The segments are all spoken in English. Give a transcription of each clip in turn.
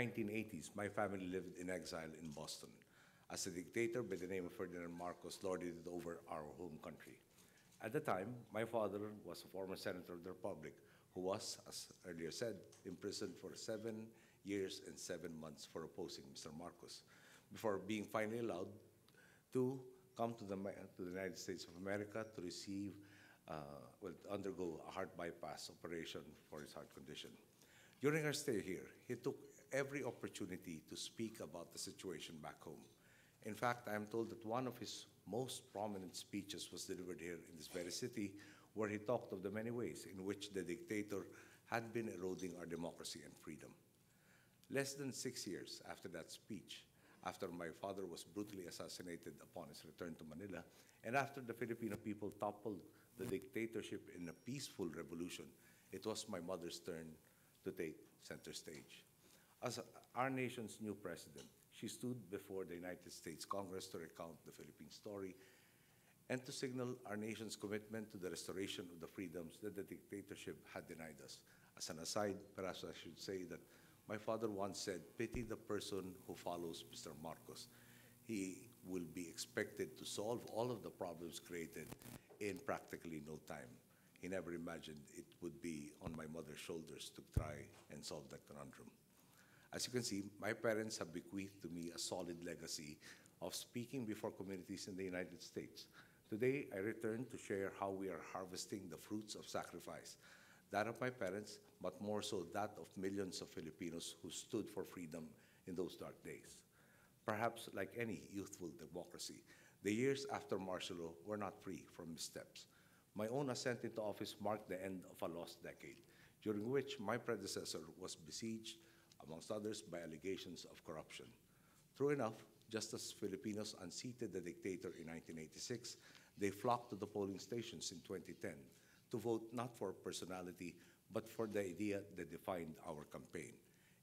1980s, my family lived in exile in Boston as a dictator by the name of Ferdinand Marcos lorded it over our home country. At the time, my father was a former senator of the Republic who was, as earlier said, imprisoned for 7 years and 7 months for opposing Mr. Marcos, before being finally allowed to come to the United States of America to receive, undergo a heart bypass operation for his heart condition. During our stay here, he took every opportunity to speak about the situation back home. In fact, I am told that one of his most prominent speeches was delivered here in this very city, where he talked of the many ways in which the dictator had been eroding our democracy and freedom. Less than 6 years after that speech, after my father was brutally assassinated upon his return to Manila, and after the Filipino people toppled the dictatorship in a peaceful revolution, it was my mother's turn to take center stage. As our nation's new president, she stood before the United States Congress to recount the Philippine story and to signal our nation's commitment to the restoration of the freedoms that the dictatorship had denied us. As an aside, perhaps I should say that my father once said, "Pity the person who follows Mr. Marcos. He will be expected to solve all of the problems created in practically no time." He never imagined it would be on my mother's shoulders to try and solve that conundrum. As you can see, my parents have bequeathed to me a solid legacy of speaking before communities in the United States. Today, I return to share how we are harvesting the fruits of sacrifice, that of my parents, but more so that of millions of Filipinos who stood for freedom in those dark days. Perhaps like any youthful democracy, the years after martial law were not free from missteps. My own ascent into office marked the end of a lost decade, during which my predecessor was besieged, amongst others, by allegations of corruption. True enough, just as Filipinos unseated the dictator in 1986, they flocked to the polling stations in 2010 to vote not for personality, but for the idea that defined our campaign.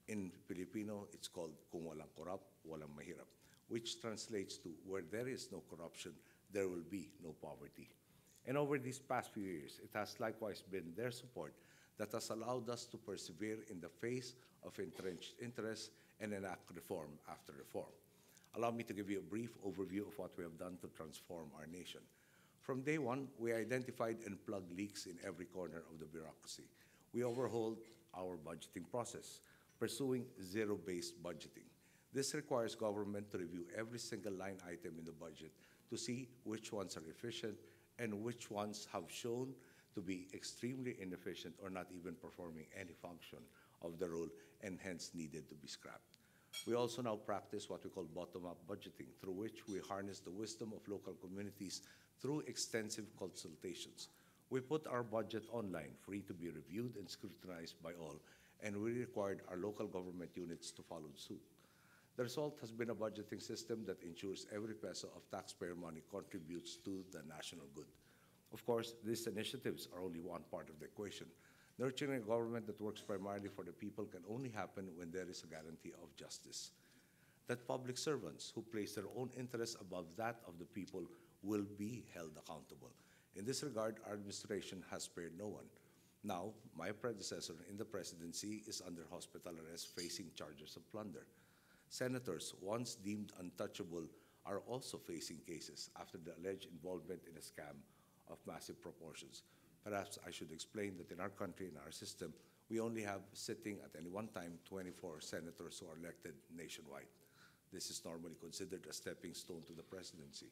In Filipino, it's called "Kung walang korap, walang mahirap," which translates to "where there is no corruption, there will be no poverty." And over these past few years, it has likewise been their support that has allowed us to persevere in the face of entrenched interests and enact reform after reform. Allow me to give you a brief overview of what we have done to transform our nation. From day one, we identified and plugged leaks in every corner of the bureaucracy. We overhauled our budgeting process, pursuing zero-based budgeting. This requires government to review every single line item in the budget to see which ones are efficient and which ones have shown to be extremely inefficient or not even performing any function of the role and hence needed to be scrapped. We also now practice what we call bottom-up budgeting, through which we harness the wisdom of local communities through extensive consultations. We put our budget online, free to be reviewed and scrutinized by all, and we required our local government units to follow suit. The result has been a budgeting system that ensures every peso of taxpayer money contributes to the national good. Of course, these initiatives are only one part of the equation. Nurturing a government that works primarily for the people can only happen when there is a guarantee of justice. That public servants who place their own interests above that of the people will be held accountable. In this regard, our administration has spared no one. Now, my predecessor in the presidency is under hospital arrest facing charges of plunder. Senators, once deemed untouchable, are also facing cases after the alleged involvement in a scam of massive proportions. Perhaps I should explain that in our country, in our system, we only have sitting at any one time 24 senators who are elected nationwide. This is normally considered a stepping stone to the presidency.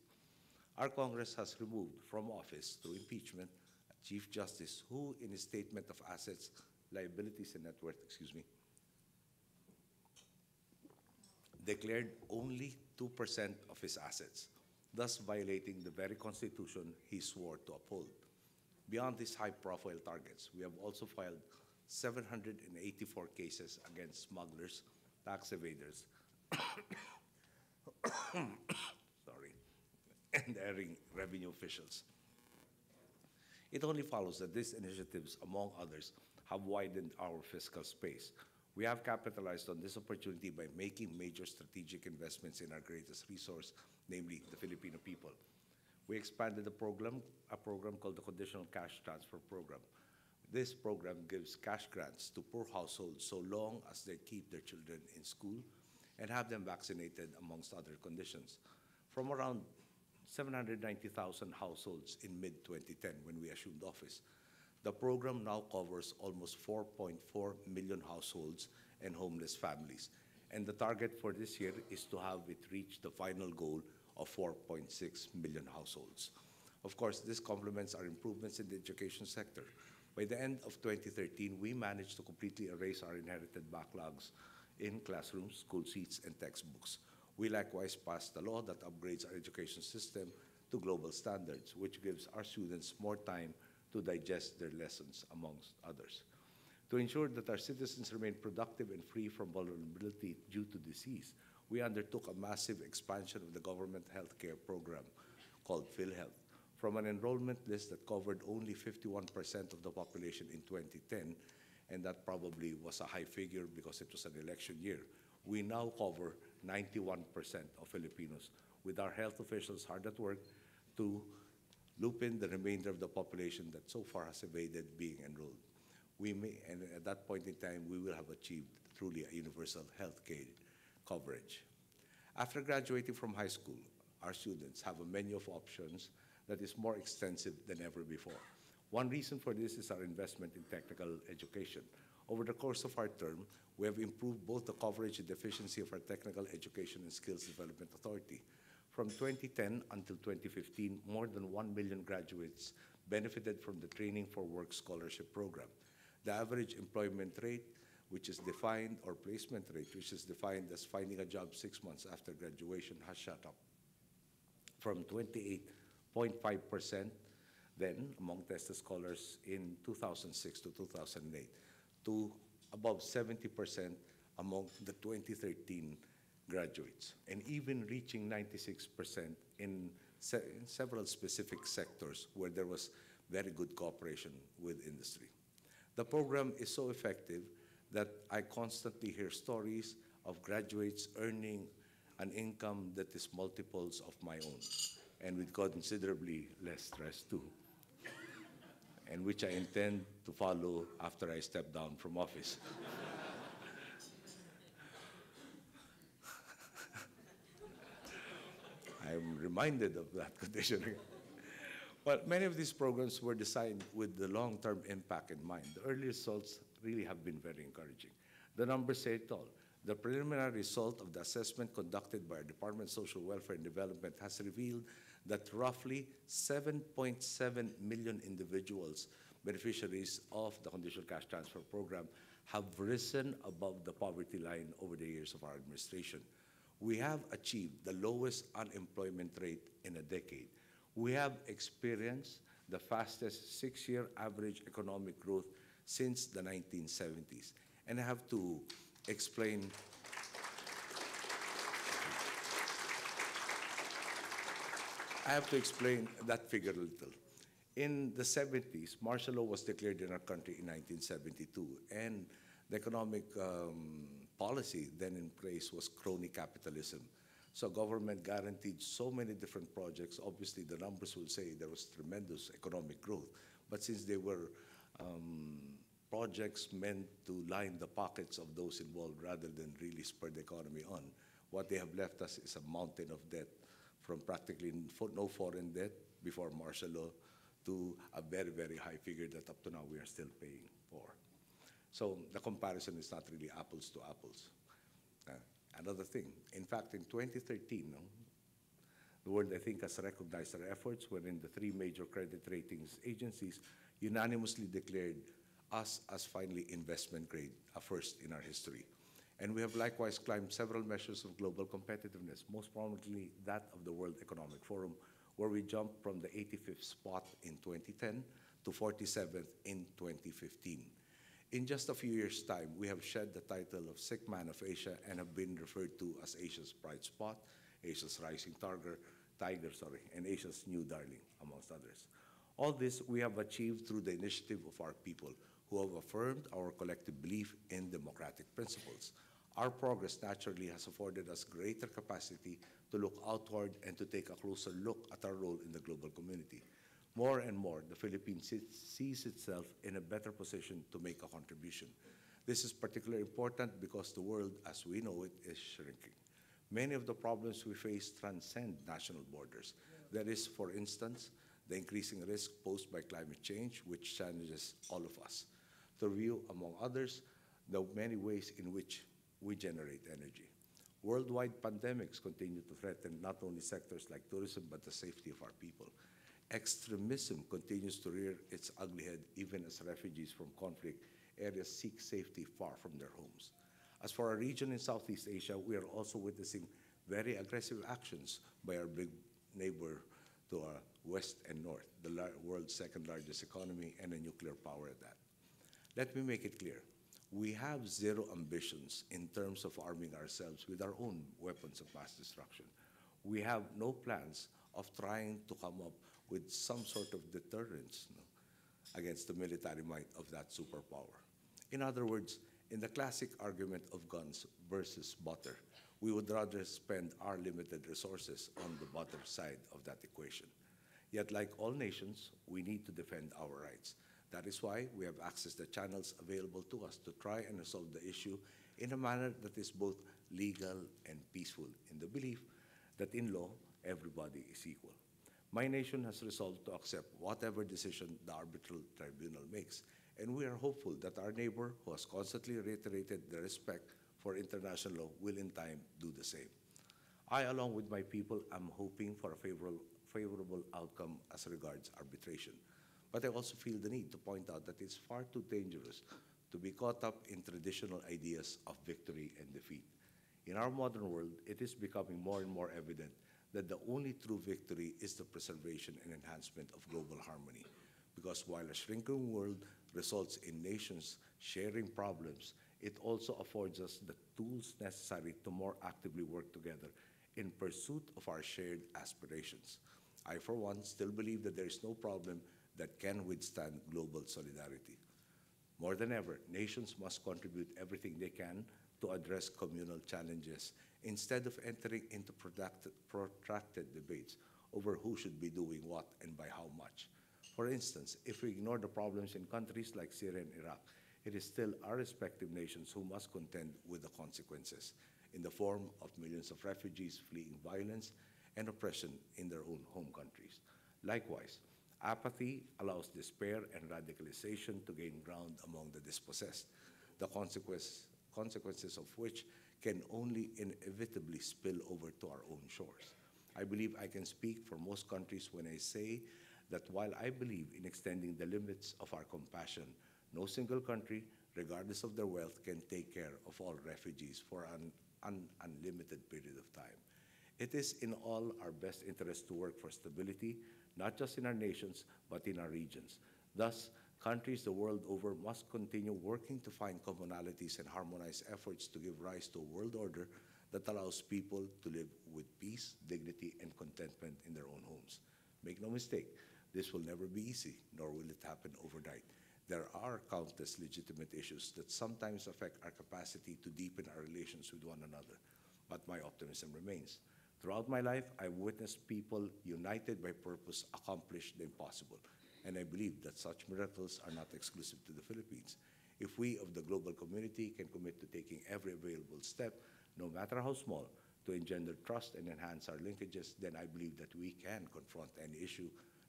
Our Congress has removed from office through impeachment a Chief Justice who, in his statement of assets, liabilities, and net worth, declared only 2% of his assets, thus violating the very Constitution he swore to uphold. Beyond these high-profile targets, we have also filed 784 cases against smugglers, tax evaders, and erring revenue officials. It only follows that these initiatives, among others, have widened our fiscal space. We have capitalized on this opportunity by making major strategic investments in our greatest resource, namely the Filipino people. We expanded a program called the Conditional Cash Transfer Program. This program gives cash grants to poor households so long as they keep their children in school and have them vaccinated, amongst other conditions. From around 790,000 households in mid-2010 when we assumed office, the program now covers almost 4.4 million households and homeless families. And the target for this year is to have it reach the final goal of 4.6 million households. Of course, this complements our improvements in the education sector. By the end of 2013, we managed to completely erase our inherited backlogs in classrooms, school seats, and textbooks. We likewise passed a law that upgrades our education system to global standards, which gives our students more time to digest their lessons, amongst others. To ensure that our citizens remain productive and free from vulnerability due to disease, we undertook a massive expansion of the government healthcare program called PhilHealth. From an enrollment list that covered only 51% of the population in 2010, and that probably was a high figure because it was an election year, we now cover 91% of Filipinos, with our health officials hard at work to loop in the remainder of the population that so far has evaded being enrolled. And at that point in time, we will have achieved truly a universal health care coverage. After graduating from high school, our students have a menu of options that is more extensive than ever before. One reason for this is our investment in technical education. Over the course of our term, we have improved both the coverage and efficiency of our Technical Education and Skills Development Authority. From 2010 until 2015, more than 1 million graduates benefited from the Training for Work Scholarship Program. The average employment rate, which is defined, or placement rate, which is defined as finding a job 6 months after graduation, has shot up from 28.5% then among tested scholars in 2006 to 2008 to above 70% among the 2013 graduates, and even reaching 96% in several specific sectors where there was very good cooperation with industry. The program is so effective that I constantly hear stories of graduates earning an income that is multiples of my own, and with considerably less stress too, and which I intend to follow after I step down from office. I'm reminded of that condition. But many of these programs were designed with the long-term impact in mind. The early results really have been very encouraging. The numbers say it all. The preliminary result of the assessment conducted by our Department of Social Welfare and Development has revealed that roughly 7.7 million individuals, beneficiaries of the Conditional Cash Transfer program, have risen above the poverty line over the years of our administration. We have achieved the lowest unemployment rate in a decade. We have experienced the fastest 6-year average economic growth since the 1970s. And I have to explain that figure a little. In the 70s, martial law was declared in our country in 1972, and the economic policy then in place was crony capitalism. So government guaranteed so many different projects. Obviously, the numbers will say there was tremendous economic growth, but since they were projects meant to line the pockets of those involved rather than really spur the economy on, what they have left us is a mountain of debt, from practically no foreign debt before martial law to a very, very high figure that up to now we are still paying for. So the comparison is not really apples to apples. Another thing, in fact, in 2013, the world, I think, has recognized our efforts, wherein the 3 major credit ratings agencies unanimously declared us as finally investment grade, a first in our history. And we have likewise climbed several measures of global competitiveness, most prominently that of the World Economic Forum, where we jumped from the 85th spot in 2010 to 47th in 2015. In just a few years' time, we have shed the title of Sick Man of Asia and have been referred to as Asia's bright spot, Asia's rising tiger, and Asia's new darling, amongst others. All this we have achieved through the initiative of our people, who have affirmed our collective belief in democratic principles. Our progress naturally has afforded us greater capacity to look outward and to take a closer look at our role in the global community. More and more, the Philippines sees itself in a better position to make a contribution. This is particularly important because the world, as we know it, is shrinking. Many of the problems we face transcend national borders. There is, for instance, the increasing risk posed by climate change, which challenges all of us. To review, among others, the many ways in which we generate energy. Worldwide pandemics continue to threaten not only sectors like tourism, but the safety of our people. Extremism continues to rear its ugly head even as refugees from conflict areas seek safety far from their homes. As for our region in Southeast Asia, we are also witnessing very aggressive actions by our big neighbor to our west and north, the world's second largest economy and a nuclear power at that. Let me make it clear. We have zero ambitions in terms of arming ourselves with our own weapons of mass destruction. We have no plans of trying to come up with some sort of deterrence against the military might of that superpower. In other words, in the classic argument of guns versus butter, we would rather spend our limited resources on the butter side of that equation. Yet, like all nations, we need to defend our rights. That is why we have accessed the channels available to us to try and resolve the issue in a manner that is both legal and peaceful, in the belief that in law, everybody is equal. My nation has resolved to accept whatever decision the arbitral tribunal makes, and we are hopeful that our neighbor, who has constantly reiterated the respect for international law, will in time do the same. I, along with my people, am hoping for a favorable outcome as regards arbitration. But I also feel the need to point out that it's far too dangerous to be caught up in traditional ideas of victory and defeat. In our modern world, it is becoming more and more evident that the only true victory is the preservation and enhancement of global harmony. Because while a shrinking world results in nations sharing problems, it also affords us the tools necessary to more actively work together in pursuit of our shared aspirations. I, for one, still believe that there is no problem that can withstand global solidarity. More than ever, nations must contribute everything they can to address communal challenges instead of entering into protracted debates over who should be doing what and by how much. For instance, if we ignore the problems in countries like Syria and Iraq, it is still our respective nations who must contend with the consequences in the form of millions of refugees fleeing violence and oppression in their own home countries. Likewise, apathy allows despair and radicalization to gain ground among the dispossessed, the consequences of which can only inevitably spill over to our own shores. I believe I can speak for most countries when I say that while I believe in extending the limits of our compassion, no single country, regardless of their wealth, can take care of all refugees for an unlimited period of time. It is in all our best interest to work for stability, not just in our nations, but in our regions. Thus, countries the world over must continue working to find commonalities and harmonize efforts to give rise to a world order that allows people to live with peace, dignity, and contentment in their own homes. Make no mistake, this will never be easy, nor will it happen overnight. There are countless legitimate issues that sometimes affect our capacity to deepen our relations with one another, but my optimism remains. Throughout my life, I've witnessed people united by purpose accomplish the impossible, and I believe that such miracles are not exclusive to the Philippines. If we of the global community can commit to taking every available step, no matter how small, to engender trust and enhance our linkages, then I believe that we can confront any issue,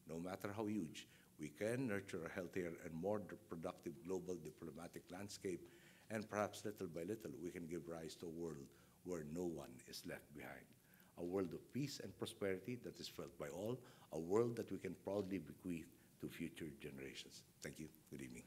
no matter how huge. We can nurture a healthier and more productive global diplomatic landscape, and perhaps little by little, we can give rise to a world where no one is left behind. A world of peace and prosperity that is felt by all, a world that we can proudly bequeath to future generations. Thank you. Good evening.